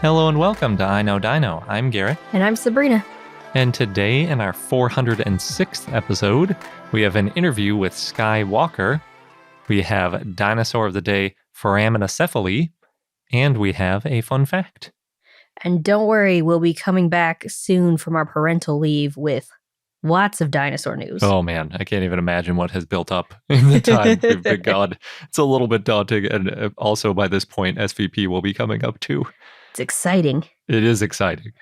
Hello and welcome to I Know Dino. I'm Garrett, And I'm Sabrina. and today in our 406th episode, we have an interview with Skye Walker. We have Dinosaur of the Day, Foraminacephale, and we have a fun fact. And don't worry, we'll be coming back soon from our parental leave with lots of dinosaur news. Oh man, I can't even imagine what has built up in the time we've been gone. It's a little bit daunting, and also by this point, SVP will be coming up too. It's exciting. It is exciting.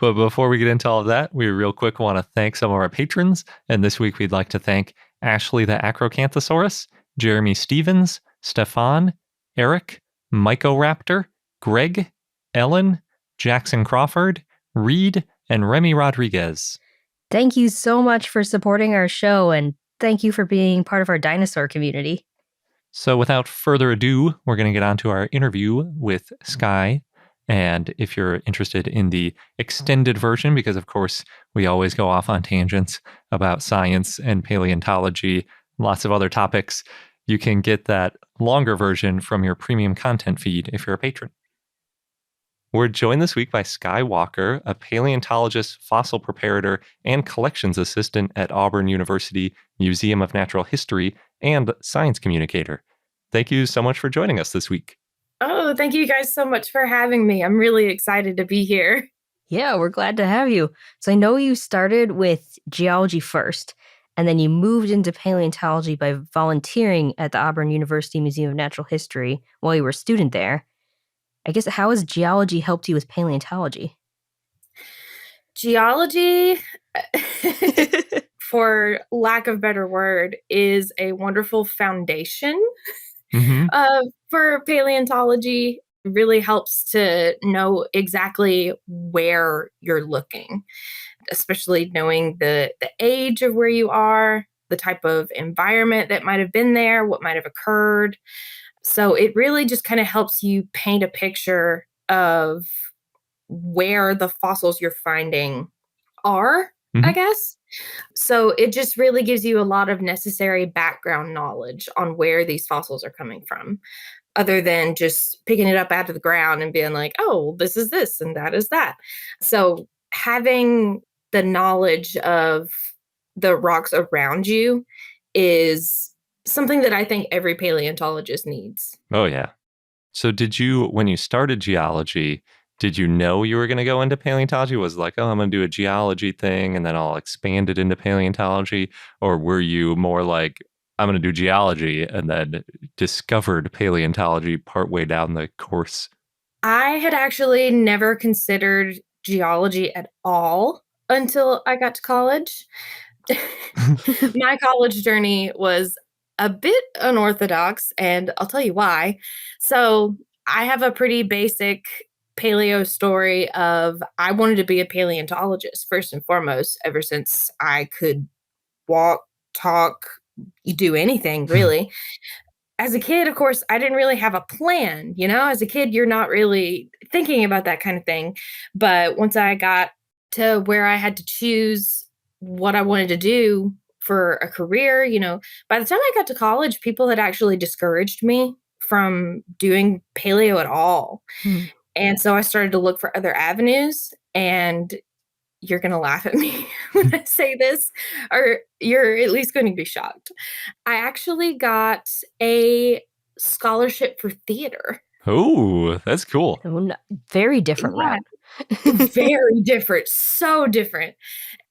But before we get into all of that, we real quick want to thank some of our patrons. And this week we'd like to thank Ashley the Acrocanthosaurus, Jeremy Stevens, Stefan, Eric, Mycoraptor, Greg, Ellen, Jackson Crawford, Reed, and Remy Rodriguez. Thank you so much for supporting our show, and thank you for being part of our dinosaur community. So without further ado, we're going to get on to our interview with Skye. And if you're interested in the extended version, because of course we always go off on tangents about science and paleontology, lots of other topics, you can get that longer version from your premium content feed if you're a patron. We're joined this week by Skye Walker, a paleontologist, fossil preparator, and collections assistant at Auburn University Museum of Natural History and science communicator. Thank you so much for joining us this week. Oh, thank you guys so much for having me. I'm really excited to be here. Yeah, we're glad to have you. So I know you started with geology first, and then you moved into paleontology by volunteering at the Auburn University Museum of Natural History while you were a student there. I guess, how has geology helped you with paleontology? Geology, for lack of better word, is a wonderful foundation for paleontology. It really helps to know exactly where you're looking, especially knowing the age of where you are, the type of environment that might have been there, what might have occurred. So it really just kind of helps you paint a picture of where the fossils you're finding are, I guess. So it just really gives you a lot of necessary background knowledge on where these fossils are coming from, other than just picking it up out of the ground and being like, oh, this is this and that is that. So having the knowledge of the rocks around you is something that I think every paleontologist needs. Oh, yeah. So when you started geology, did you know you were going to go into paleontology? Was it like, oh, I'm going to do a geology thing and then I'll expand it into paleontology? Or were you more like, I'm going to do geology and then discovered paleontology partway down the course? I had actually never considered geology at all until I got to college. My college journey was a bit unorthodox, and I'll tell you why. So I have a pretty basic paleo story of I wanted to be a paleontologist first and foremost, ever since I could walk, talk, do anything really. As a kid, of course, I didn't really have a plan. As a kid, you're not really thinking about that kind of thing. But once I got to where I had to choose what I wanted to do for a career, by the time I got to college, people had actually discouraged me from doing paleo at all. And so I started to look for other avenues, and you're going to laugh at me when I say this, or you're at least going to be shocked. I actually got a scholarship for theater. Oh, that's cool. Very different route. Very different. So different.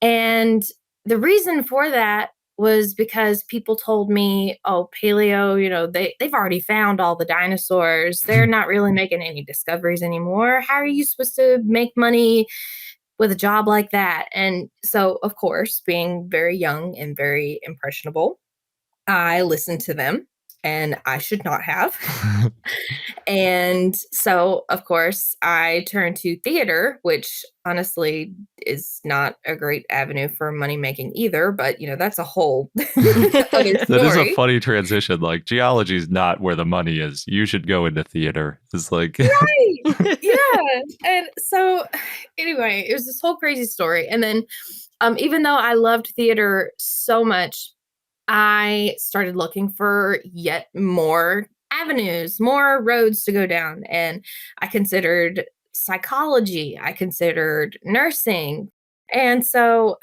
And the reason for that was because people told me, oh, paleo, they've already found all the dinosaurs. They're not really making any discoveries anymore. How are you supposed to make money with a job like that? And so, of course, being very young and very impressionable, I listened to them, and I should not have. And so, of course, I turned to theater, which honestly is not a great avenue for money making either. But, that's a whole other story. That is a funny transition. Like, geology is not where the money is. You should go into theater. It's like... Right. Yeah. And so, anyway, it was this whole crazy story. And then, even though I loved theater so much, I started looking for yet more avenues, more roads to go down. And I considered psychology, I considered nursing. And so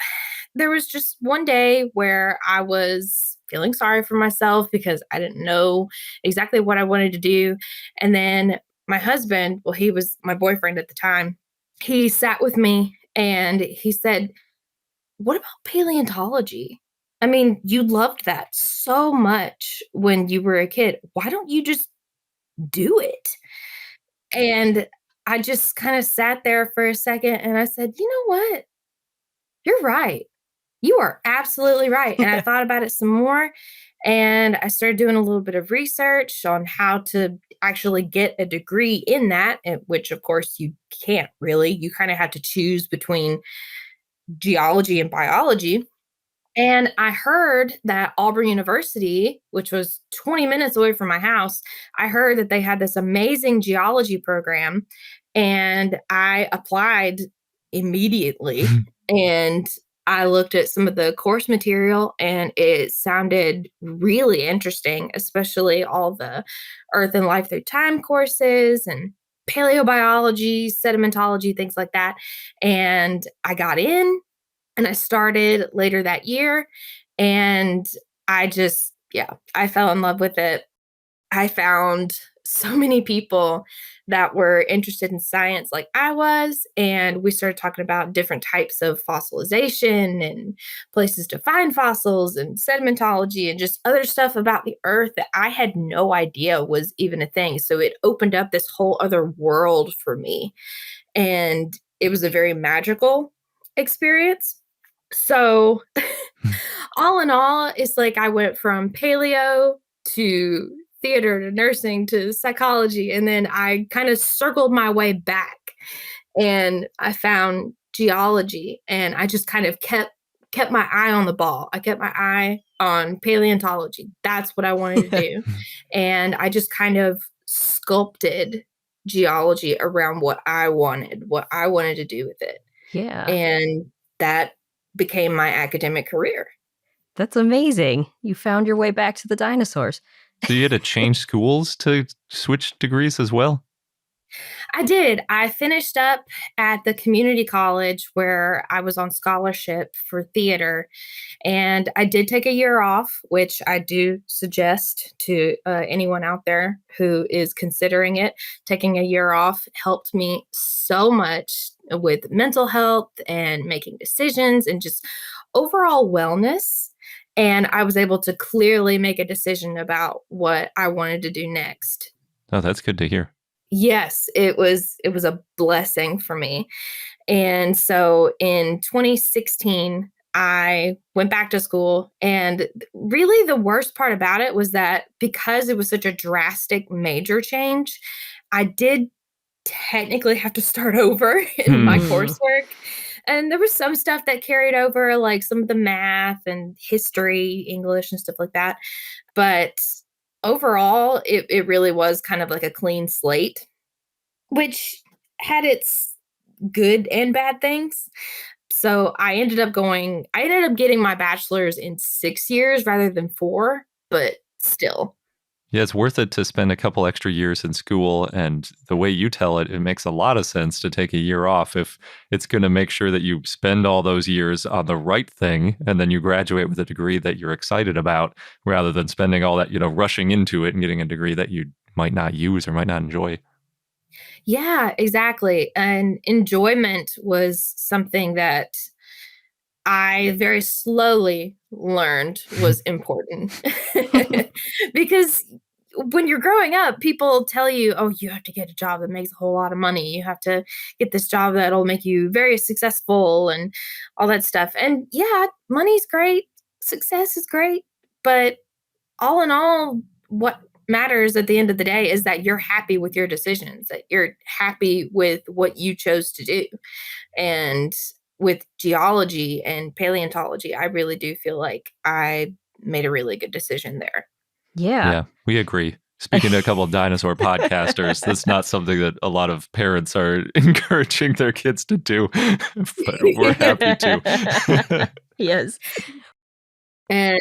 there was just one day where I was feeling sorry for myself because I didn't know exactly what I wanted to do. And then my husband, well, he was my boyfriend at the time, he sat with me and he said, "What about paleontology? I mean, you loved that so much when you were a kid. Why don't you just do it?" And I just kind of sat there for a second and I said, "You know what? You're right. You are absolutely right." And I thought about it some more and I started doing a little bit of research on how to actually get a degree in that, which of course you can't really. You kind of have to choose between geology and biology. And I heard that Auburn University, which was 20 minutes away from my house, I heard that they had this amazing geology program. And I applied immediately. And I looked at some of the course material and it sounded really interesting, especially all the Earth and Life Through Time courses and paleobiology, sedimentology, things like that. And I got in and I started later that year. And I just, yeah, I fell in love with it. I found so many people that were interested in science like I was. And we started talking about different types of fossilization and places to find fossils and sedimentology and just other stuff about the earth that I had no idea was even a thing. So it opened up this whole other world for me. And it was a very magical experience. So, all in all, it's like I went from paleo to theater to nursing to psychology, and then I kind of circled my way back and I found geology and I just kind of kept my eye on the ball. I kept my eye on paleontology. That's what I wanted to do. And I just kind of sculpted geology around what I wanted to do with it. Yeah. And that became my academic career. That's amazing. You found your way back to the dinosaurs. So you had to change schools to switch degrees as well? I did. I finished up at the community college where I was on scholarship for theater. And I did take a year off, which I do suggest to anyone out there who is considering it. Taking a year off helped me so much with mental health and making decisions and just overall wellness. And I was able to clearly make a decision about what I wanted to do next. Oh, that's good to hear. Yes, it was a blessing for me. And so in 2016, I went back to school. And really, the worst part about it was that because it was such a drastic major change, I did technically have to start over in my coursework. And there was some stuff that carried over, like some of the math and history, English, and stuff like that. But overall, it really was kind of like a clean slate, which had its good and bad things. So I ended up getting my bachelor's in 6 years rather than 4, but still. Yeah, it's worth it to spend a couple extra years in school. And the way you tell it, it makes a lot of sense to take a year off if it's going to make sure that you spend all those years on the right thing and then you graduate with a degree that you're excited about rather than spending all that, rushing into it and getting a degree that you might not use or might not enjoy. Yeah, exactly. And enjoyment was something that I very slowly learned was important. Because when you're growing up, people tell you, "Oh, you have to get a job that makes a whole lot of money. You have to get this job that'll make you very successful and all that stuff." And yeah, money's great, success is great, but all in all, what matters at the end of the day is that you're happy with your decisions, that you're happy with what you chose to do. And with geology and paleontology, I really do feel like I made a really good decision there. Yeah. Yeah, we agree. Speaking to a couple of dinosaur podcasters, that's not something that a lot of parents are encouraging their kids to do, but we're happy to. Yes. And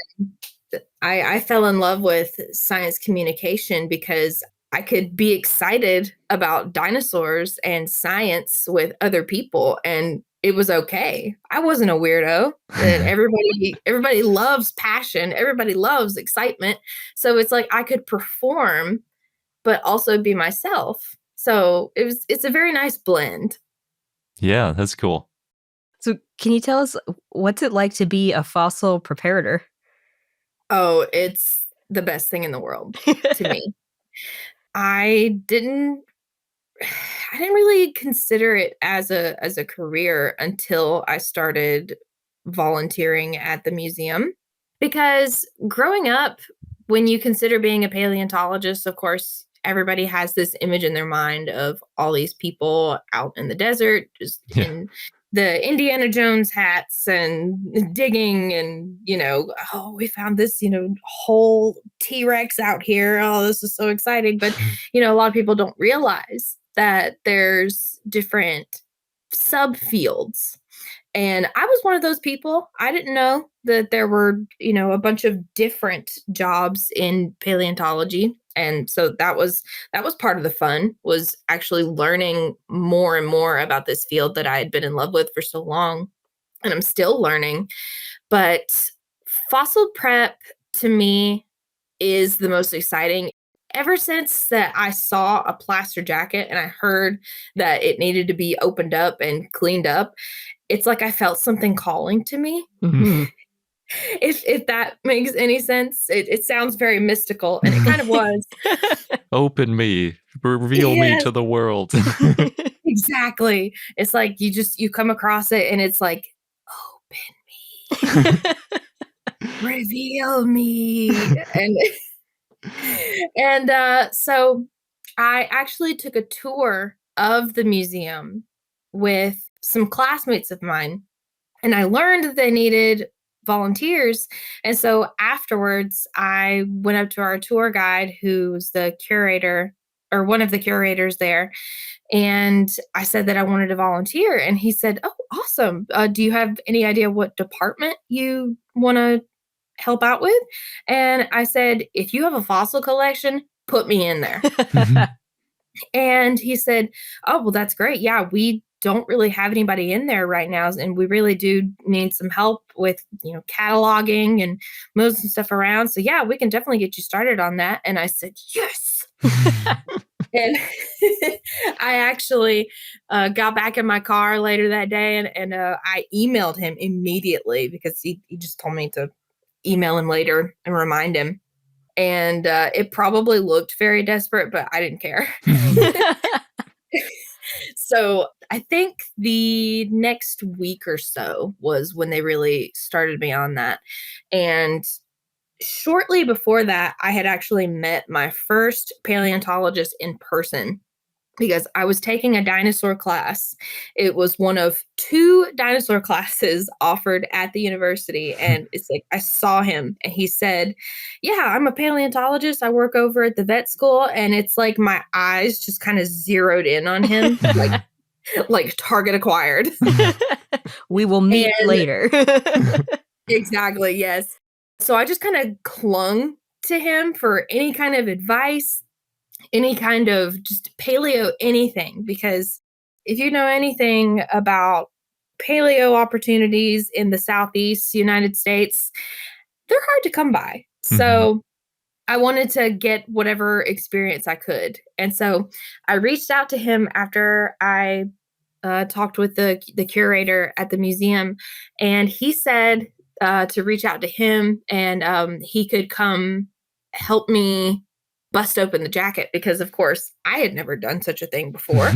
I fell in love with science communication because I could be excited about dinosaurs and science with other people, and it was okay. I wasn't a weirdo. And everybody loves passion. Everybody loves excitement. So it's like I could perform, but also be myself. So it's a very nice blend. Yeah, that's cool. So, can you tell us what's it like to be a fossil preparator? Oh, it's the best thing in the world to me. I didn't I didn't really consider it as a career until I started volunteering at the museum. Because growing up, when you consider being a paleontologist, of course, everybody has this image in their mind of all these people out in the desert, just Yeah. in the Indiana Jones hats and digging and, oh, we found this, whole T-Rex out here. Oh, this is so exciting. But, a lot of people don't realize that there's different subfields, and I was one of those people. I didn't know that there were, a bunch of different jobs in paleontology. And so that was part of the fun, was actually learning more and more about this field that I had been in love with for so long. And I'm still learning. But fossil prep to me is the most exciting. Ever since that I saw a plaster jacket and I heard that it needed to be opened up and cleaned up, it's like I felt something calling to me. Mhm. If that makes any sense. It sounds very mystical, and it kind of was. Open me, reveal me Yes, to the world. exactly. It's like you come across it and it's like, open me, reveal me. So I actually took a tour of the museum with some classmates of mine, and I learned that they needed volunteers. And so afterwards, I went up to our tour guide, who's the curator or one of the curators there, and I said that I wanted to volunteer. And he said, "Oh, awesome. Do you have any idea what department you want to help out with?" And I said, "If you have a fossil collection, put me in there." And he said, "Oh, well, that's great. Yeah, we don't really have anybody in there right now, and we really do need some help with, cataloging and moving some stuff around. So yeah, we can definitely get you started on that." And I said, "Yes." And I actually got back in my car later that day, and I emailed him immediately because he just told me to email him later and remind him. And it probably looked very desperate, but I didn't care. So I think the next week or so was when they really started me on that. And shortly before that, I had actually met my first paleontologist in person because I was taking a dinosaur class. It was one of two dinosaur classes offered at the university. And it's like, I saw him and he said, "Yeah, I'm a paleontologist. I work over at the vet school." And it's like my eyes just kind of zeroed in on him, like target acquired. We will meet And later. exactly, yes. So I just kind of clung to him for any kind of advice, any kind of just paleo anything, because if you know anything about paleo opportunities in the Southeast United States, they're hard to come by. So I wanted to get whatever experience I could. And so I reached out to him after I talked with the curator at the museum, and he said to reach out to him, and he could come help me bust open the jacket because, of course, I had never done such a thing before.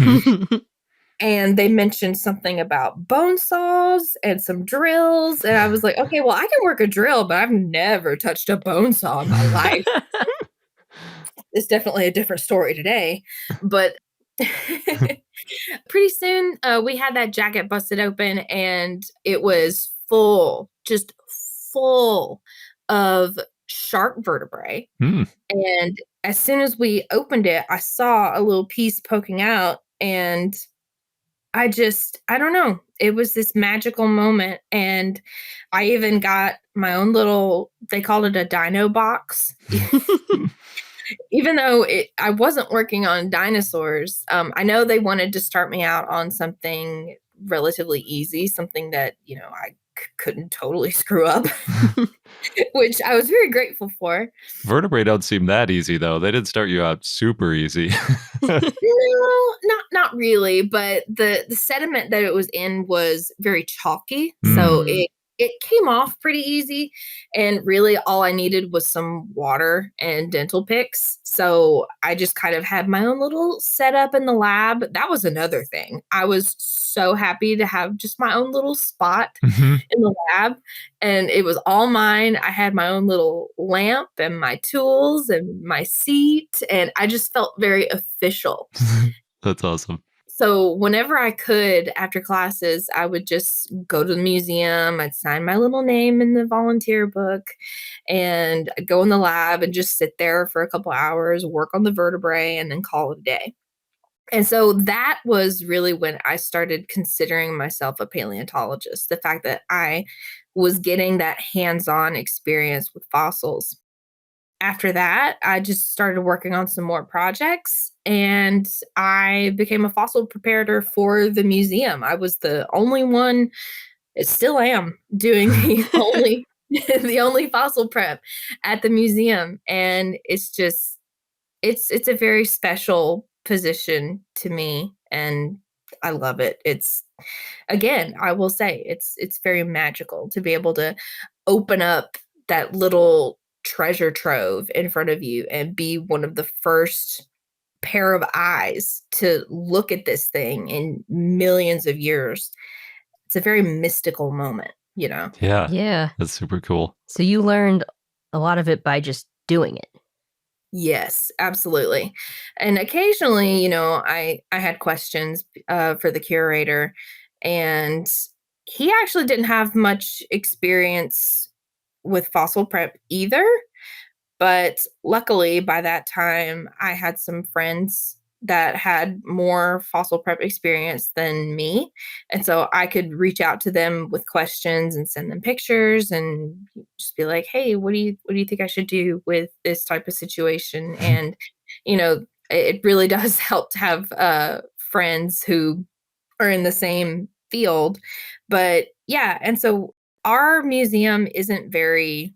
And they mentioned something about bone saws and some drills, and I was like, "Okay, well, I can work a drill, but I've never touched a bone saw in my life." It's definitely a different story today, but pretty soon, we had that jacket busted open, and it was full, just full of shark vertebrae. And as soon as we opened it, I saw a little piece poking out, and I don't know. It was this magical moment. And I even got my own little, they called it a dino box. Even though I wasn't working on dinosaurs, I know they wanted to start me out on something relatively easy, something that, I couldn't totally screw up, which I was very grateful for. Vertebrae don't seem that easy, though. They didn't start you out super easy. No, not really, but the sediment that it was in was very chalky, so it came off pretty easy, and really all I needed was some water and dental picks. So I just kind of had my own little setup in the lab. That was another thing. I was so happy to have just my own little spot in the lab, and it was all mine. I had my own little lamp and my tools and my seat, and I just felt very official. That's awesome. So whenever I could after classes, I would just go to the museum. I'd sign my little name in the volunteer book and I'd go in the lab and just sit there for a couple hours, work on the vertebrae, and then call it a day. And so that was really when I started considering myself a paleontologist, the fact that I was getting that hands-on experience with fossils. After that, I just started working on some more projects and I became a fossil preparator for the museum. I was the only one, still am, doing the only fossil prep at the museum. And it's a very special position to me and I love it. It's, again, I will say it's very magical to be able to open up that little treasure trove in front of you and be one of the first pair of eyes to look at this thing in millions of years. It's a very mystical moment, Yeah. Yeah. That's super cool. So you learned a lot of it by just doing it. Yes, absolutely. And occasionally, I had questions for the curator, and he actually didn't have much experience with fossil prep either. But luckily, by that time, I had some friends that had more fossil prep experience than me. And so I could reach out to them with questions and send them pictures and just be like, hey, what do you think I should do with this type of situation? And, it really does help to have friends who are in the same field. But yeah, and so our museum isn't very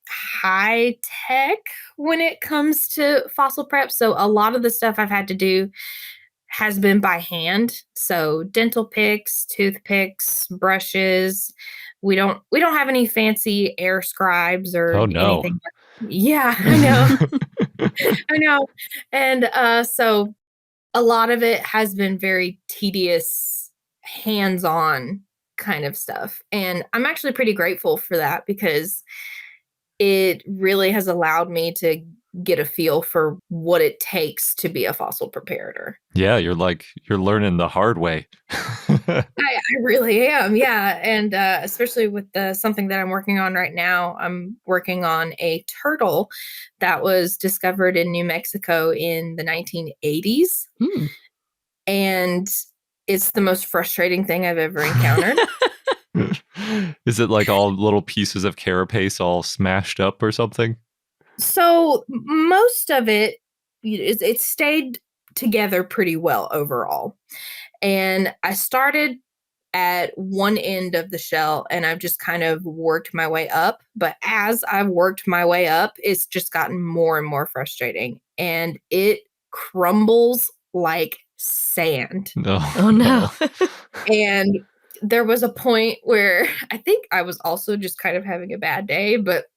high tech when it comes to fossil prep. So a lot of the stuff I've had to do has been by hand. So dental picks, toothpicks, brushes. We don't have any fancy air scribes or Oh, no. anything. Yeah, I know. I know. And so a lot of it has been very tedious, hands-on kind of stuff. And I'm actually pretty grateful for that because it really has allowed me to get a feel for what it takes to be a fossil preparator. Yeah, you're learning the hard way. I really am, yeah. And especially with something that I'm working on right now, I'm working on a turtle that was discovered in New Mexico in the 1980s. And it's the most frustrating thing I've ever encountered. Is it like all little pieces of carapace all smashed up or something? So most of it stayed together pretty well overall. And I started at one end of the shell and I've just kind of worked my way up. But as I've worked my way up, it's just gotten more and more frustrating. And it crumbles like sand. Oh no. And there was a point where I think I was also just kind of having a bad day, but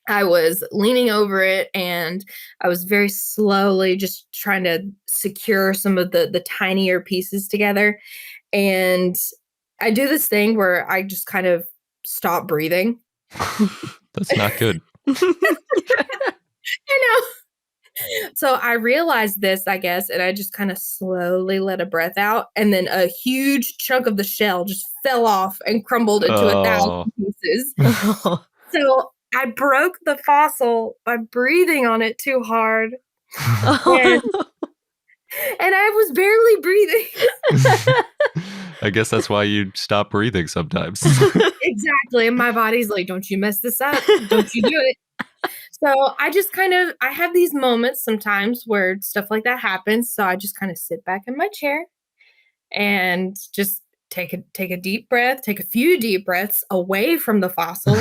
I was leaning over it and I was very slowly just trying to secure some of the tinier pieces together. And I do this thing where I just kind of stop breathing. That's not good. I know. So I realized this, I guess, and I just kind of slowly let a breath out. And then a huge chunk of the shell just fell off and crumbled into 1,000 pieces. So I broke the fossil by breathing on it too hard. And I was barely breathing. I guess that's why you stop breathing sometimes. Exactly. And my body's like, don't you mess this up. Don't you do it. So I have these moments sometimes where stuff like that happens. So I just kind of sit back in my chair and just take a deep breath, take a few deep breaths away from the fossil,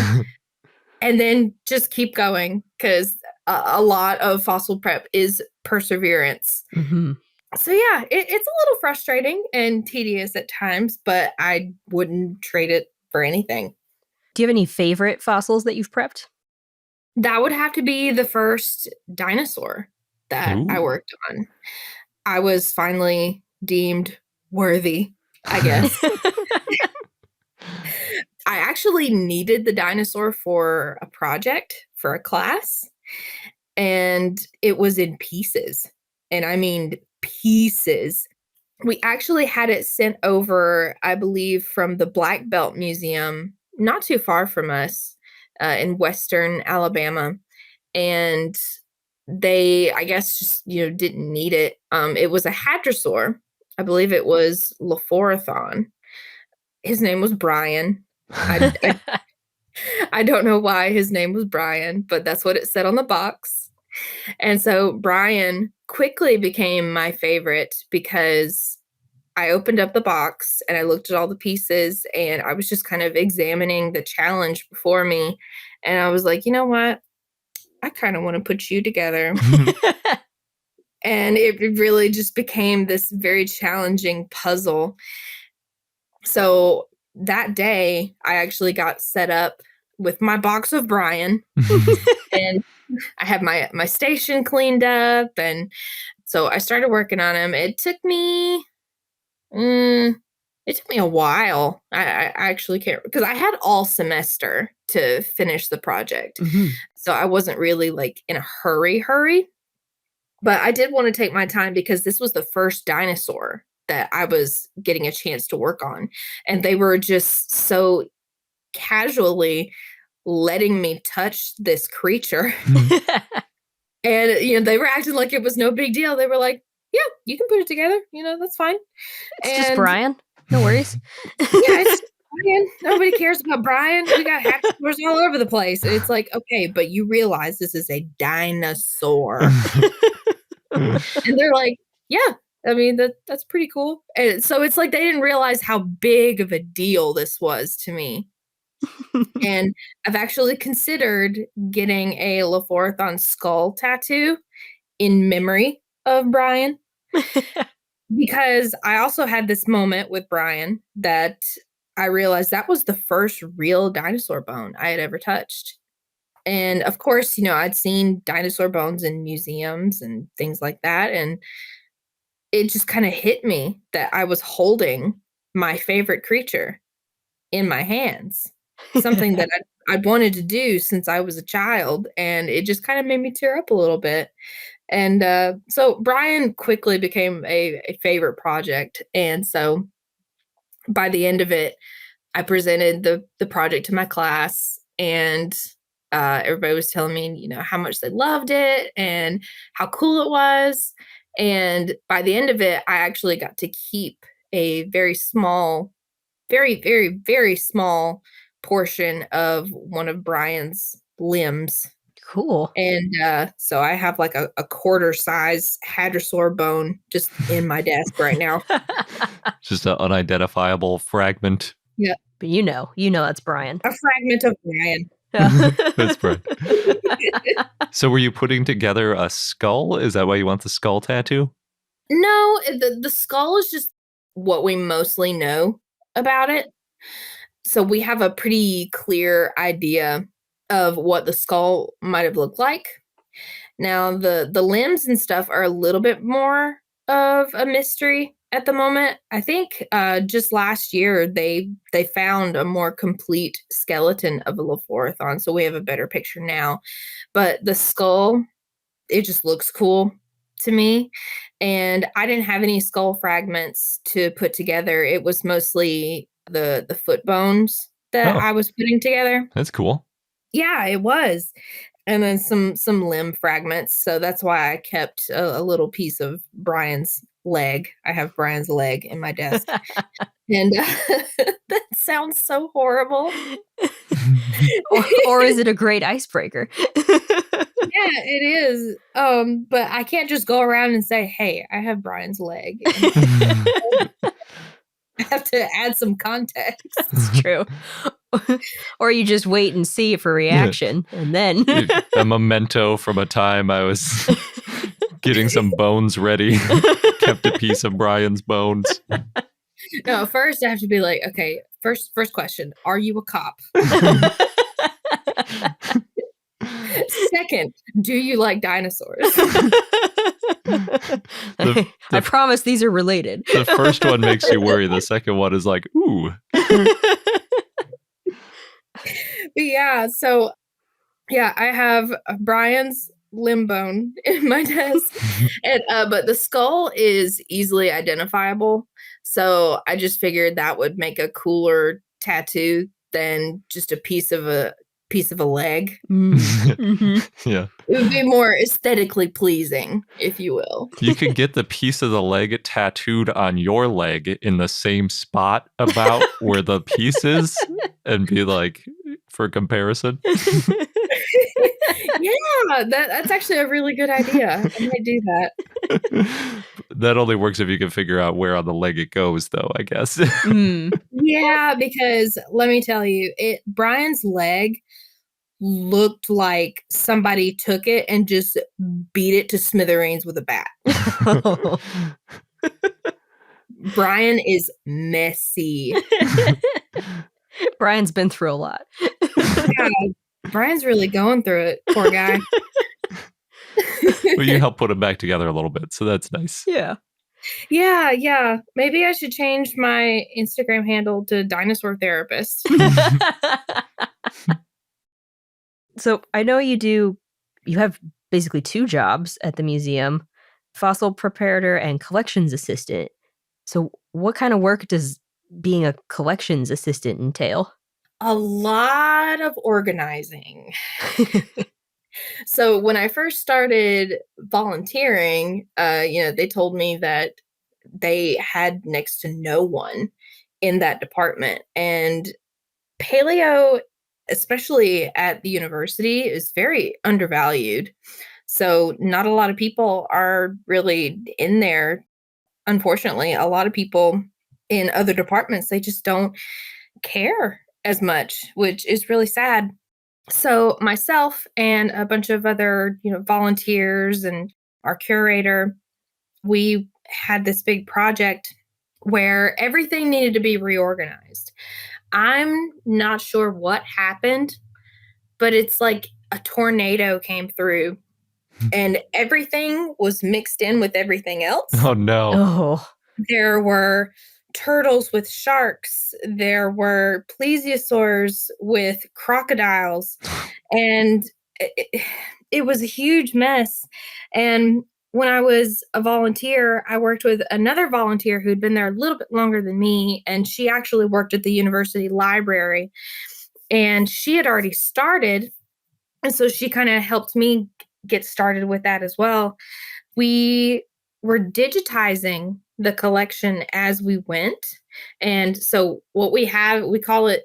and then just keep going because a lot of fossil prep is perseverance. Mm-hmm. So yeah, it's a little frustrating and tedious at times, but I wouldn't trade it for anything. Do you have any favorite fossils that you've prepped? That would have to be the first dinosaur that I Ooh. worked on. I was finally deemed worthy, I guess. I actually needed the dinosaur for a project for a class, and it was in pieces. And I mean pieces. We actually had it sent over, I believe, from the Black Belt Museum, not too far from us, in Western Alabama. And they, I guess, just, didn't need it. It was a hadrosaur. I believe it was Laphorathon. His name was Brian. I don't know why his name was Brian, but that's what it said on the box. And so Brian quickly became my favorite because I opened up the box and I looked at all the pieces and I was just kind of examining the challenge before me. And I was like, you know what? I kind of want to put you together. And it really just became this very challenging puzzle. So that day, I actually got set up with my box of Brian, and I had my station cleaned up, and so I started working on him. It took me a while. I actually can't, because I had all semester to finish the project. Mm-hmm. So I wasn't really like in a hurry. But I did want to take my time because this was the first dinosaur that I was getting a chance to work on. And they were just so casually letting me touch this creature. And, they were acting like it was no big deal. They were like, yeah, you can put it together. That's fine. It's just Brian. No worries. Yeah, it's just Brian. Nobody cares about Brian. We got hadrosaurs all over the place. And it's like, okay, but you realize this is a dinosaur. And they're like, yeah, I mean, that's pretty cool. And so it's like they didn't realize how big of a deal this was to me. And I've actually considered getting a Laphorathon skull tattoo in memory of Brian. Because I also had this moment with Brian that I realized that was the first real dinosaur bone I had ever touched. And of course, I'd seen dinosaur bones in museums and things like that. And it just kind of hit me that I was holding my favorite creature in my hands, something that I'd wanted to do since I was a child. And it just kind of made me tear up a little bit. And so Brian quickly became a favorite project. And so by the end of it, I presented the project to my class, and everybody was telling me, how much they loved it and how cool it was. And by the end of it, I actually got to keep a very small, very, very, very small portion of one of Brian's limbs. Cool. And so I have like a quarter size hadrosaur bone just in my desk right now. Just an unidentifiable fragment. Yeah. But that's Brian. A fragment of Brian. That's right. So were you putting together a skull? Is that why you want the skull tattoo? No, the skull is just what we mostly know about it. So we have a pretty clear idea of what the skull might have looked like. Now the limbs and stuff are a little bit more of a mystery at the moment. I think just last year they found a more complete skeleton of a Laphorathon, so we have a better picture now. But the skull, it just looks cool to me. And I didn't have any skull fragments to put together. It was mostly the foot bones that I was putting together. That's cool. Yeah, it was. And then some limb fragments. So that's why I kept a little piece of Brian's leg. I have Brian's leg in my desk. And that sounds so horrible. or is it a great icebreaker? Yeah, it is. But I can't just go around and say, hey, I have Brian's leg. I have to add some context. That's true. Or you just wait and see for reaction, and then a memento from a time I was getting some bones ready. Kept a piece of Brian's bones. No, first I have to be like, okay, first question, are you a cop? Second, do you like dinosaurs? I promise these are related. The first one makes you worry. The second one is like, ooh. But yeah, so yeah, I have Brian's limb bone in my desk, and but the skull is easily identifiable. So I just figured that would make a cooler tattoo than just a piece of a leg. Mm-hmm. Yeah. It would be more aesthetically pleasing, if you will. You could get the piece of the leg tattooed on your leg in the same spot about where the piece is and be like, for comparison. Yeah, that's actually a really good idea. I might do that. That only works if you can figure out where on the leg it goes, though, I guess. Yeah, because let me tell you, Brian's leg looked like somebody took it and just beat it to smithereens with a bat. Brian is messy. Brian's been through a lot. Yeah, Brian's really going through it, poor guy. Well, you help put him back together a little bit, so that's nice. Yeah. Yeah. Maybe I should change my Instagram handle to Dinosaur Therapist. So I know you have basically 2 jobs at the museum, fossil preparator and collections assistant. So what kind of work does being a collections assistant entail? A lot of organizing. So when I first started volunteering, they told me that they had next to no one in that department. And paleo, especially at the university, is very undervalued. So not a lot of people are really in there. Unfortunately, a lot of people in other departments, they just don't care as much, which is really sad. So myself and a bunch of other, volunteers and our curator, we had this big project where everything needed to be reorganized. I'm not sure what happened, but it's like a tornado came through and everything was mixed in with everything else. Oh, no. Oh. There were turtles with sharks. There were plesiosaurs with crocodiles. And it was a huge mess. And when I was a volunteer, I worked with another volunteer who'd been there a little bit longer than me. And she actually worked at the university library. And she had already started. And so she kind of helped me get started with that as well. We were digitizing the collection as we went. And so what we have, we called it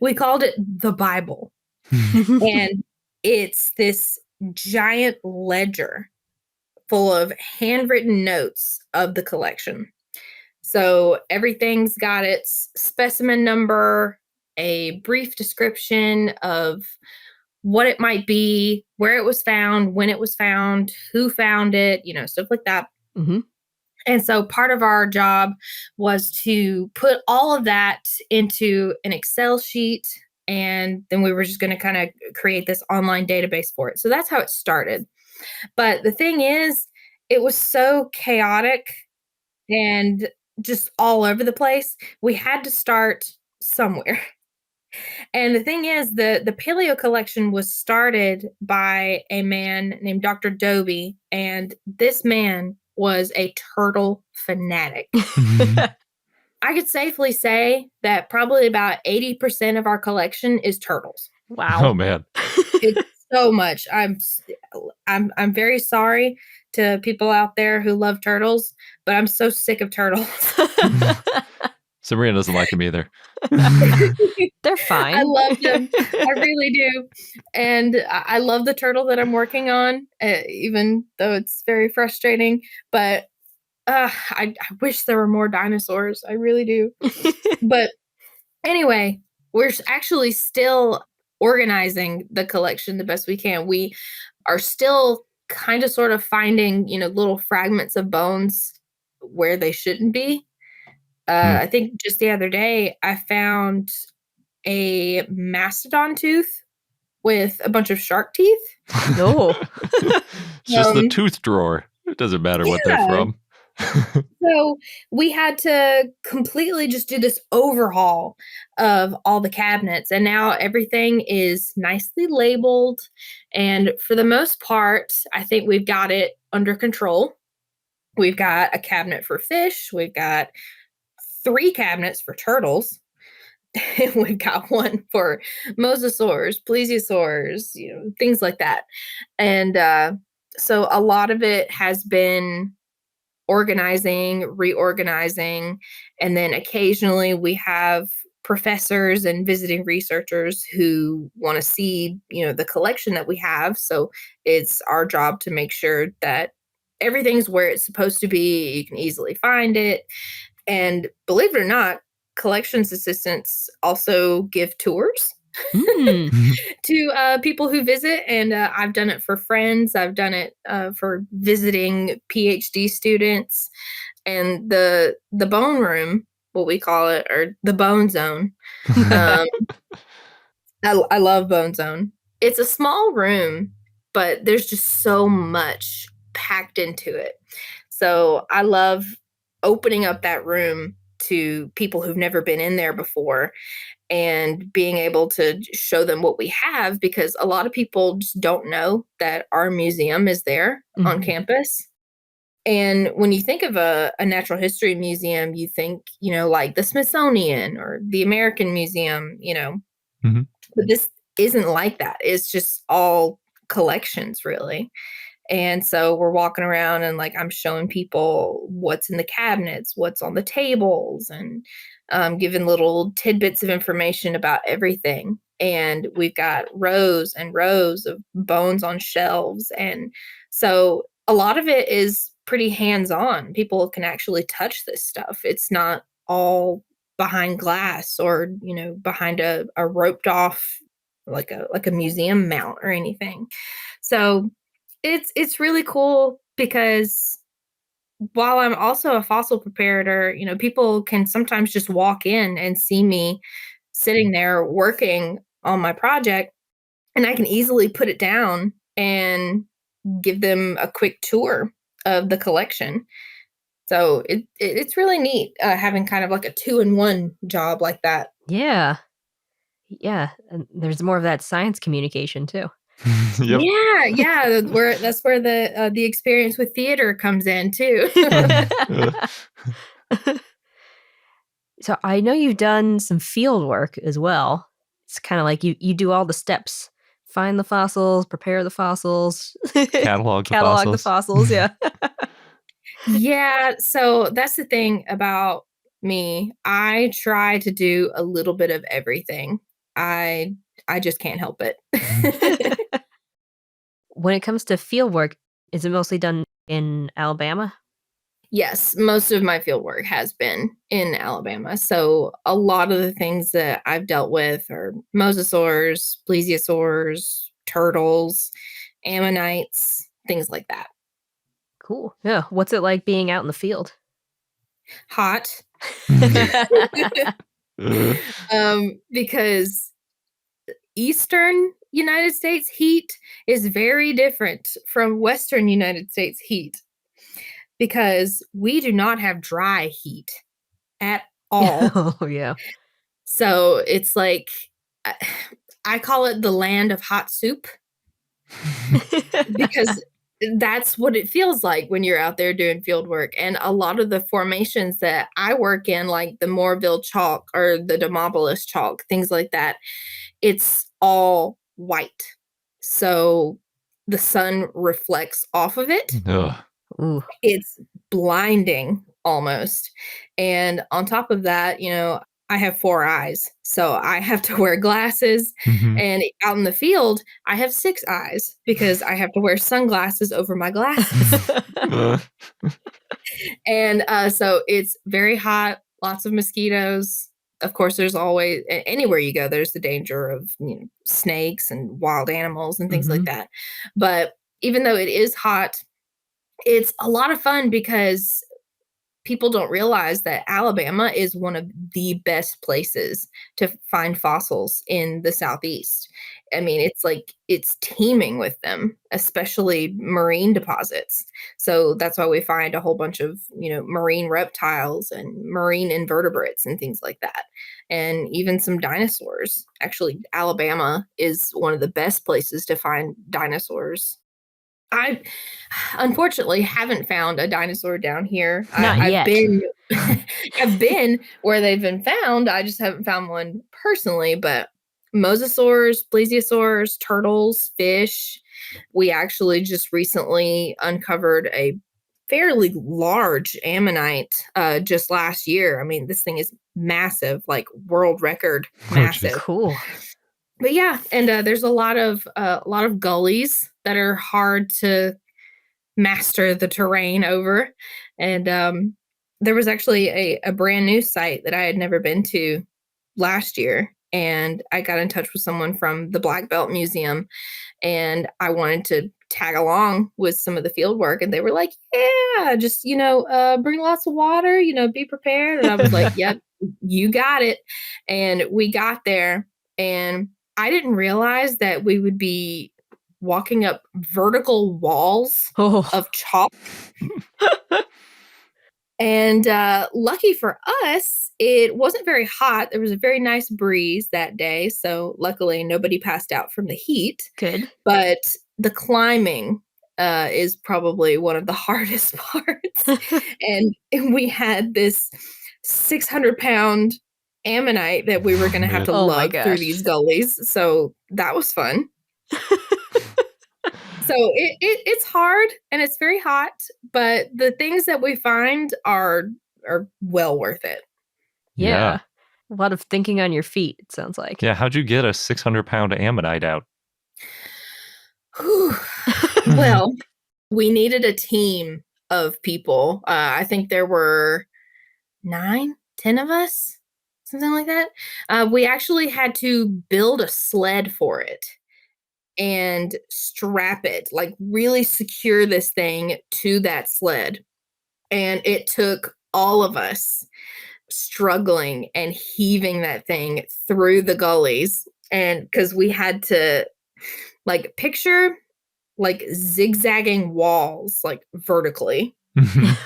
the Bible. And it's this giant ledger full of handwritten notes of the collection. So everything's got its specimen number, a brief description of what it might be, where it was found, when it was found, who found it, stuff like that. Mm-hmm. And so part of our job was to put all of that into an Excel sheet. And then we were just going to kind of create this online database for it. So that's how it started. But the thing is, it was so chaotic and just all over the place. We had to start somewhere. And the thing is, the paleo collection was started by a man named Dr. Dobie, and this man was a turtle fanatic. I could safely say that probably about 80% of our collection is turtles. Wow. Oh, man. It's so much. I'm very sorry to people out there who love turtles, but I'm so sick of turtles. Sabrina doesn't like them either. They're fine. I love them. I really do. And I love the turtle that I'm working on, even though it's very frustrating. But I wish there were more dinosaurs. I really do. But anyway, we're actually still organizing the collection the best we can. We are still kind of sort of finding, little fragments of bones where they shouldn't be. I think just the other day I found a mastodon tooth with a bunch of shark teeth. No. It's just the tooth drawer. It doesn't matter what they're from. So we had to completely just do this overhaul of all the cabinets. And now everything is nicely labeled. And for the most part, I think we've got it under control. We've got a cabinet for fish. We've got 3 cabinets for turtles. We've got one for mosasaurs, plesiosaurs, things like that. And so a lot of it has been organizing, reorganizing, and then occasionally we have professors and visiting researchers who want to see, the collection that we have. So it's our job to make sure that everything's where it's supposed to be. You can easily find it. And believe it or not, collections assistants also give tours to people who visit. And I've done it for friends. I've done it for visiting PhD students. And the bone room, what we call it, or the bone zone. I love Bone Zone. It's a small room, but there's just so much packed into it. So I love opening up that room to people who've never been in there before and being able to show them what we have, because a lot of people just don't know that our museum is there on campus. And when you think of a natural history museum, you think, like the Smithsonian or the American Museum, but this isn't like that. It's just all collections, really. And so we're walking around and I'm showing people what's in the cabinets, what's on the tables, and giving little tidbits of information about everything. And we've got rows and rows of bones on shelves. And so a lot of it is pretty hands-on. People can actually touch this stuff. It's not all behind glass or, behind a roped off like a museum mount or anything. So it's really cool because while I'm also a fossil preparator, people can sometimes just walk in and see me sitting there working on my project, and I can easily put it down and give them a quick tour of the collection. So it's really neat having kind of like a 2-in-1 job like that. Yeah. Yeah. And there's more of that science communication too. Yep. Yeah. That's where the experience with theater comes in too. So I know you've done some field work as well. It's kind of like you do all the steps. Find the fossils, prepare the fossils, Catalog the fossils, yeah. Yeah, so that's the thing about me. I try to do a little bit of everything. I just can't help it. When it comes to field work, is it mostly done in Alabama? Yes, most of my field work has been in Alabama. So a lot of the things that I've dealt with are mosasaurs, plesiosaurs, turtles, ammonites, things like that. Cool. Yeah. What's it like being out in the field? Hot. Because Eastern United States heat is very different from Western United States heat, because we do not have dry heat at all. Oh, yeah. So it's like, I call it the land of hot soup, because that's what it feels like when you're out there doing field work. And a lot of the formations that I work in, like the Morville chalk or the Demopolis chalk, things like that, it's all white. So the sun reflects off of it. Ugh. Ooh. It's blinding almost. And on top of that, I have 4 eyes, so I have to wear glasses. Mhm. And out in the field, I have 6 eyes because I have to wear sunglasses over my glasses. And so it's very hot, lots of mosquitoes. Of course, there's always anywhere you go, there's the danger of snakes and wild animals and things like that. But even though it is hot, it's a lot of fun because people don't realize that Alabama is one of the best places to find fossils in the Southeast. I mean, it's teeming with them, especially marine deposits. So that's why we find a whole bunch of, marine reptiles and marine invertebrates and things like that. And even some dinosaurs. Actually, Alabama is one of the best places to find dinosaurs. I unfortunately haven't found a dinosaur down here. Not I've yet. been I've been where they've been found. I just haven't found one personally, but mosasaurs, plesiosaurs, turtles, fish. We actually just recently uncovered a fairly large ammonite just last year. I mean, this thing is massive, like world record massive. Cool. But yeah, and there's a lot of gullies that are hard to master the terrain over. And there was actually a brand new site that I had never been to last year. And I got in touch with someone from the Black Belt Museum, and I wanted to tag along with some of the field work. And they were like, yeah, just, bring lots of water, be prepared. And I was like, yep, you got it. And we got there, and I didn't realize that we would be walking up vertical walls of chalk. And lucky for us, it wasn't very hot. There was a very nice breeze that day. So luckily, nobody passed out from the heat. Good. But the climbing is probably one of the hardest parts. And we had this 600-pound ammonite that we were going to have to lug through these gullies. So that was fun. So it's hard and it's very hot, but the things that we find are well worth it. Yeah. A lot of thinking on your feet, it sounds like. Yeah, how'd you get a 600-pound ammonite out? Well, we needed a team of people. I think there were 9, 10 of us, something like that. We actually had to build a sled for it and strap it, like really secure this thing to that sled. And it took all of us struggling and heaving that thing through the gullies. And because we had to picture zigzagging walls, vertically.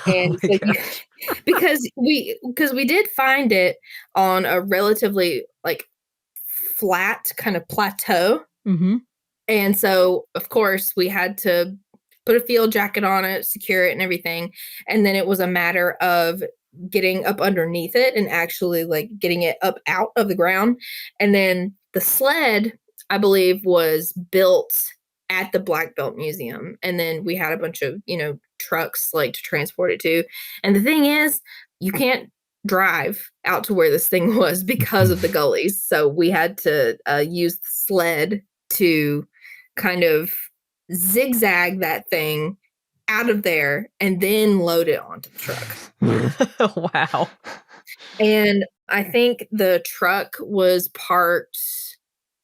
And because we did find it on a relatively flat kind of plateau. And so, of course, we had to put a field jacket on it, secure it and everything. And then it was a matter of getting up underneath it and actually getting it up out of the ground. And then the sled, I believe, was built at the Black Belt Museum. And then we had a bunch of, trucks to transport it to. And the thing is, you can't drive out to where this thing was because of the gullies. So we had to use the sled to kind of zigzag that thing out of there and then load it onto the truck. Wow. And I think the truck was parked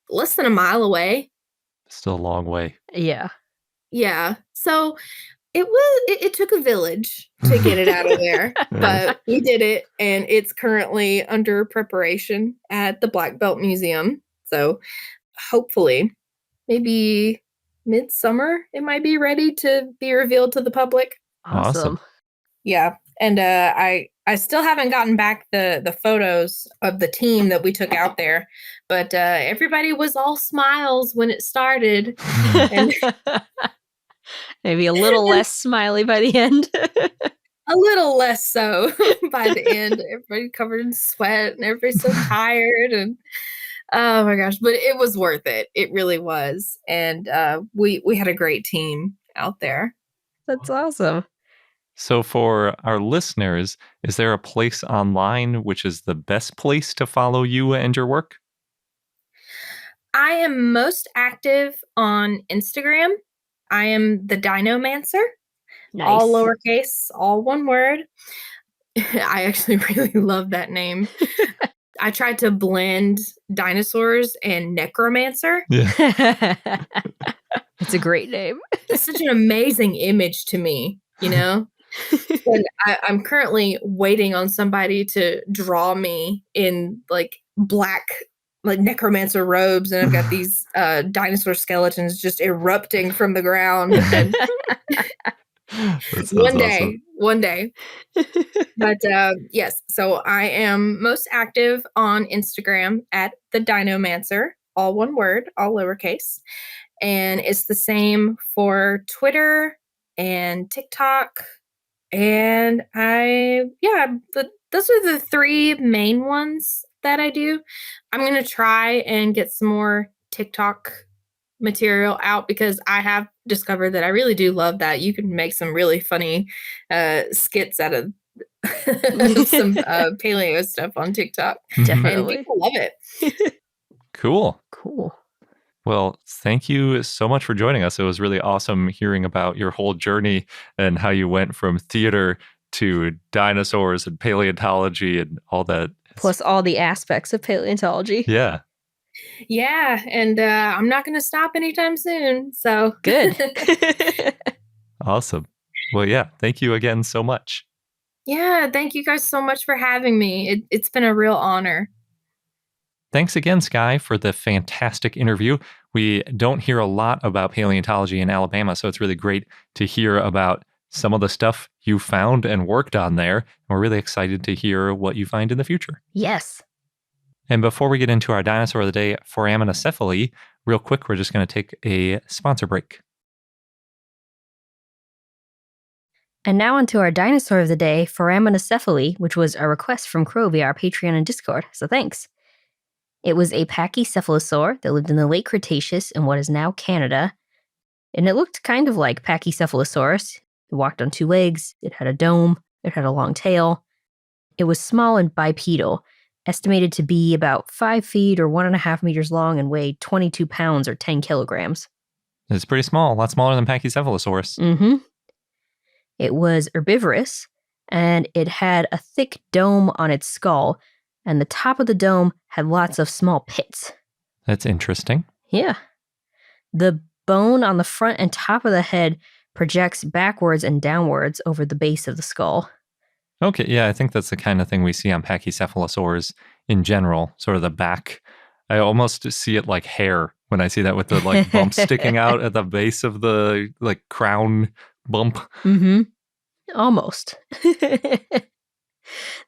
less than a mile away. Still a long way. Yeah. Yeah. So it took a village to get it out of there, but we did it, and it's currently under preparation at the Black Belt Museum. So hopefully maybe midsummer it might be ready to be revealed to the public. Awesome. Yeah. And I still haven't gotten back the photos of the team that we took out there, but everybody was all smiles when it started. And maybe a little less smiley by the end. a little less so by the end. Everybody covered in sweat and everybody's so tired. And Oh my gosh, but it was worth it. It really was. And we had a great team out there. That's awesome. So for our listeners, is there a place online which is the best place to follow you and your work? I am most active on Instagram. I am the Dinomancer. Nice. All lowercase, all one word. I actually really love that name. I tried to blend dinosaurs and necromancer. Yeah. It's a great name. It's such an amazing image to me, you know? And I'm currently waiting on somebody to draw me in like black, like necromancer robes, and I've got these dinosaur skeletons just erupting from the ground. And one day. But yes, so I am most active on Instagram at the Dinomancer, all one word, all lowercase. And it's the same for Twitter and TikTok. And those are the three main ones that I do. I'm going to try and get some more TikTok material out because I have discovered that I really do love that. You can make some really funny skits out of some paleo stuff on TikTok. Definitely. And people love it. Cool. Cool. Well, thank you so much for joining us. It was really awesome hearing about your whole journey and how you went from theater to dinosaurs and paleontology and all that. Plus all the aspects of paleontology. Yeah. Yeah, and I'm not going to stop anytime soon. So good. Awesome. Well, yeah, thank you again so much. Yeah, thank you guys so much for having me. It's been a real honor. Thanks again, Skye, for the fantastic interview. We don't hear a lot about paleontology in Alabama, so it's really great to hear about some of the stuff you found and worked on there. And we're really excited to hear what you find in the future. Yes. And before we get into our dinosaur of the day, Foraminacephale, real quick, we're just going to take a sponsor break. And now onto our dinosaur of the day, Foraminacephale, which was a request from Crow via our Patreon and Discord, so thanks. It was a Pachycephalosaur that lived in the Late Cretaceous in what is now Canada, and it looked kind of like Pachycephalosaurus. It walked on two legs, it had a dome, it had a long tail. It was small and bipedal, estimated to be about 5 feet or 1.5 meters long and weighed 22 pounds or 10 kilograms. It's pretty small, a lot smaller than Pachycephalosaurus. Mm-hmm. It was herbivorous, and it had a thick dome on its skull, and the top of the dome had lots of small pits. That's interesting. Yeah. The bone on the front and top of the head projects backwards and downwards over the base of the skull. Okay, yeah, I think that's the kind of thing we see on Pachycephalosaurs in general, sort of the back. I almost see it like hair when I see that with the like bump sticking out at the base of the like crown bump. Mm-hmm. Almost.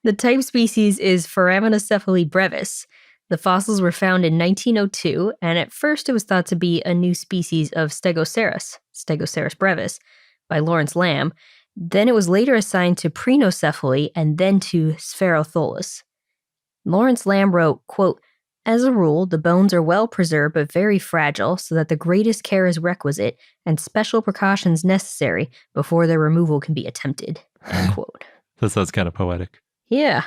The type species is Foraminacephale brevis. The fossils were found in 1902, and at first it was thought to be a new species of Stegoceras, Stegoceras brevis, by Lawrence Lambe. Then it was later assigned to Prenocephale and then to Sphaerotholus. Lawrence Lambe wrote, quote, "As a rule, the bones are well preserved but very fragile, so that the greatest care is requisite and special precautions necessary before their removal can be attempted." End quote. That sounds kind of poetic. Yeah.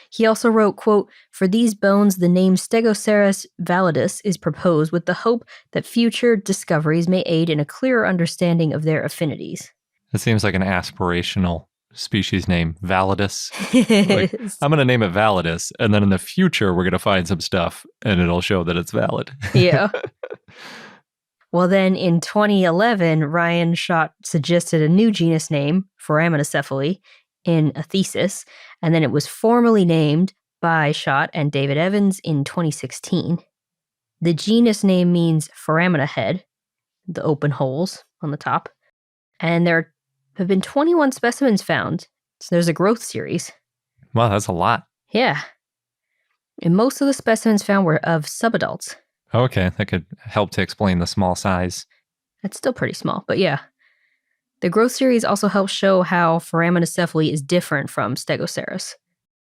He also wrote, quote, "For these bones, the name Stegosaurus Validus is proposed with the hope that future discoveries may aid in a clearer understanding of their affinities." It seems like an aspirational species name, Validus. Like, I'm going to name it Validus, and then in the future, we're going to find some stuff, and it'll show that it's valid. Yeah. Well, then in 2011, Ryan Schott suggested a new genus name, Foraminacephale, in a thesis, and then it was formally named by Schott and David Evans in 2016. The genus name means foramina head, the open holes on the top, and there have been 21 specimens found, so there's a growth series. Wow, that's a lot. Yeah. And most of the specimens found were of subadults. Okay, that could help to explain the small size. That's still pretty small, but yeah. The growth series also helps show how Foraminacephale is different from Stegoceras.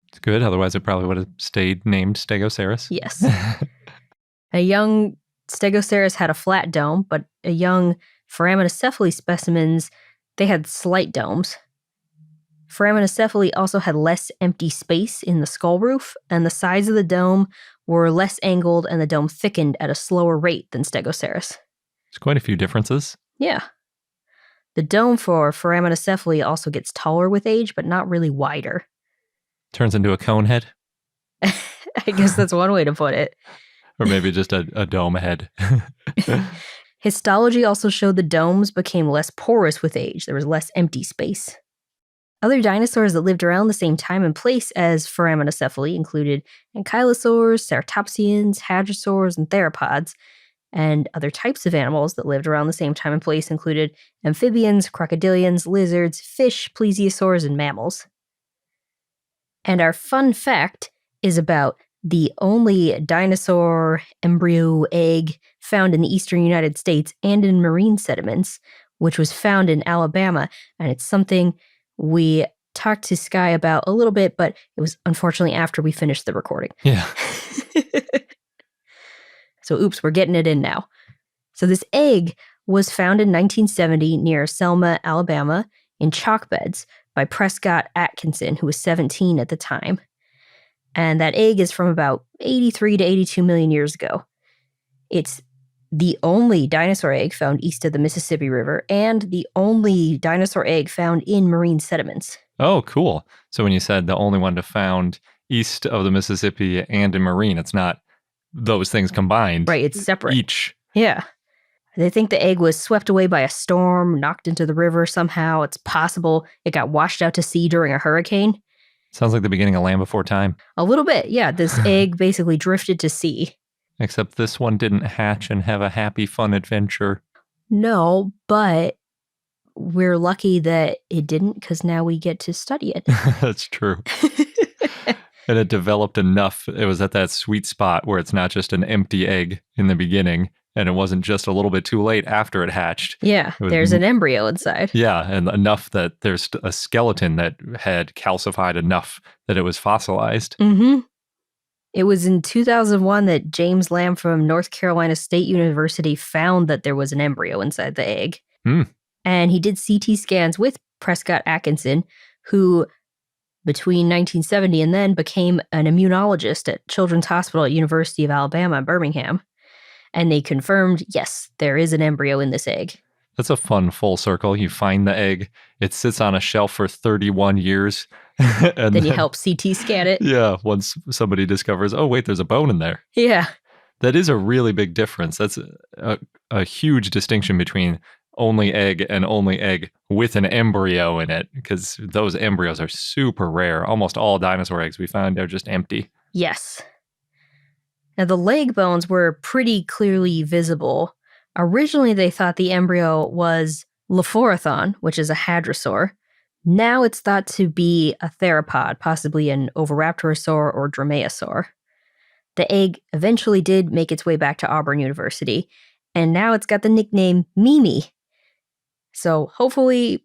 It's good, otherwise it probably would have stayed named Stegoceras. Yes. A young Stegoceras had a flat dome, but a young Foraminacephale specimens, they had slight domes. Foraminacephale also had less empty space in the skull roof, and the sides of the dome were less angled and the dome thickened at a slower rate than Stegoceras. There's quite a few differences. Yeah. The dome for Foraminacephale also gets taller with age, but not really wider. Turns into a cone head? I guess that's one way to put it. Or maybe just a dome head. Histology also showed the domes became less porous with age. There was less empty space. Other dinosaurs that lived around the same time and place as Foraminacephale included Ankylosaurs, ceratopsians, hadrosaurs, and theropods. And other types of animals that lived around the same time and place included amphibians, crocodilians, lizards, fish, plesiosaurs, and mammals. And our fun fact is about the only dinosaur embryo egg found in the eastern United States and in marine sediments, which was found in Alabama. And it's something we talked to Skye about a little bit, but it was unfortunately after we finished the recording. Yeah. So oops, we're getting it in now. So this egg was found in 1970 near Selma, Alabama, in chalk beds by Prescott Atkinson, who was 17 at the time. And that egg is from about 83 to 82 million years ago. It's the only dinosaur egg found east of the Mississippi River and the only dinosaur egg found in marine sediments. Oh, cool. So when you said the only one to found east of the Mississippi and in marine, it's not those things combined. Right, it's separate. Each. Yeah. They think the egg was swept away by a storm, knocked into the river somehow. It's possible it got washed out to sea during a hurricane. Sounds like the beginning of Land Before Time. A little bit, yeah. This egg basically drifted to sea. Except this one didn't hatch and have a happy, fun adventure. No, but we're lucky that it didn't because now we get to study it. That's true. And it developed enough. It was at that sweet spot where it's not just an empty egg in the beginning, and it wasn't just a little bit too late after it hatched. Yeah, there's an embryo inside. Yeah, and enough that there's a skeleton that had calcified enough that it was fossilized. Mm-hmm. It was in 2001 that James Lambe from North Carolina State University found that there was an embryo inside the egg. And he did CT scans with Prescott Atkinson, who between 1970 and then became an immunologist at Children's Hospital at University of Alabama in Birmingham. And they confirmed, yes, there is an embryo in this egg. That's a fun full circle. You find the egg, it sits on a shelf for 31 years. And then you help CT scan it. Yeah, once somebody discovers, oh, wait, there's a bone in there. Yeah. That is a really big difference. That's a huge distinction between only egg and only egg with an embryo in it, because those embryos are super rare. Almost all dinosaur eggs we found are just empty. Yes. Now, the leg bones were pretty clearly visible. Originally, they thought the embryo was Lophorathon, which is a hadrosaur. Now it's thought to be a theropod, possibly an Oviraptorosaur or Dromaeosaur. The egg eventually did make its way back to Auburn University, and now it's got the nickname Mimi. So hopefully,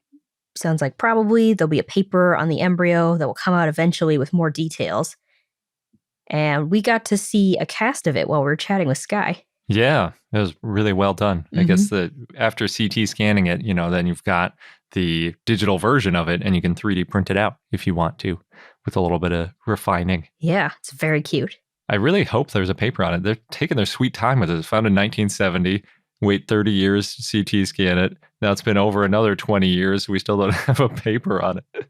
sounds like probably, there'll be a paper on the embryo that will come out eventually with more details. And we got to see a cast of it while we were chatting with Skye. Yeah, it was really well done. I guess that after CT scanning it, then you've got the digital version of it and you can 3D print it out if you want to, with a little bit of refining. Yeah, it's very cute. I really hope there's a paper on it. They're taking their sweet time with it. It's found in 1970. Wait 30 years, CT scan it. Now it's been over another 20 years. We still don't have a paper on it.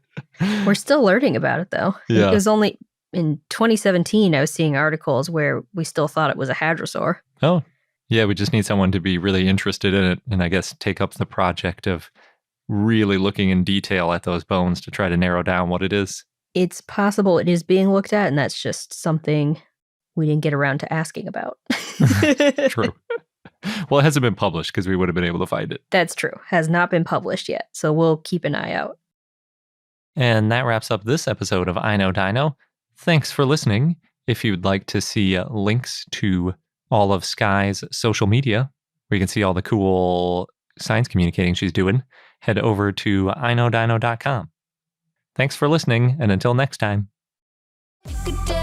We're still learning about it, though. Yeah. It was only in 2017 I was seeing articles where we still thought it was a hadrosaur. Oh, yeah. We just need someone to be really interested in it and I guess take up the project of really looking in detail at those bones to try to narrow down what it is. It's possible it is being looked at, and that's just something we didn't get around to asking about. True. Well, it hasn't been published because we would have been able to find it. That's true. Has not been published yet, so we'll keep an eye out. And that wraps up this episode of I Know Dino. Thanks for listening. If you'd like to see links to all of Skye's social media, where you can see all the cool science communicating she's doing, head over to iknowdino.com. Thanks for listening, and until next time. Good day.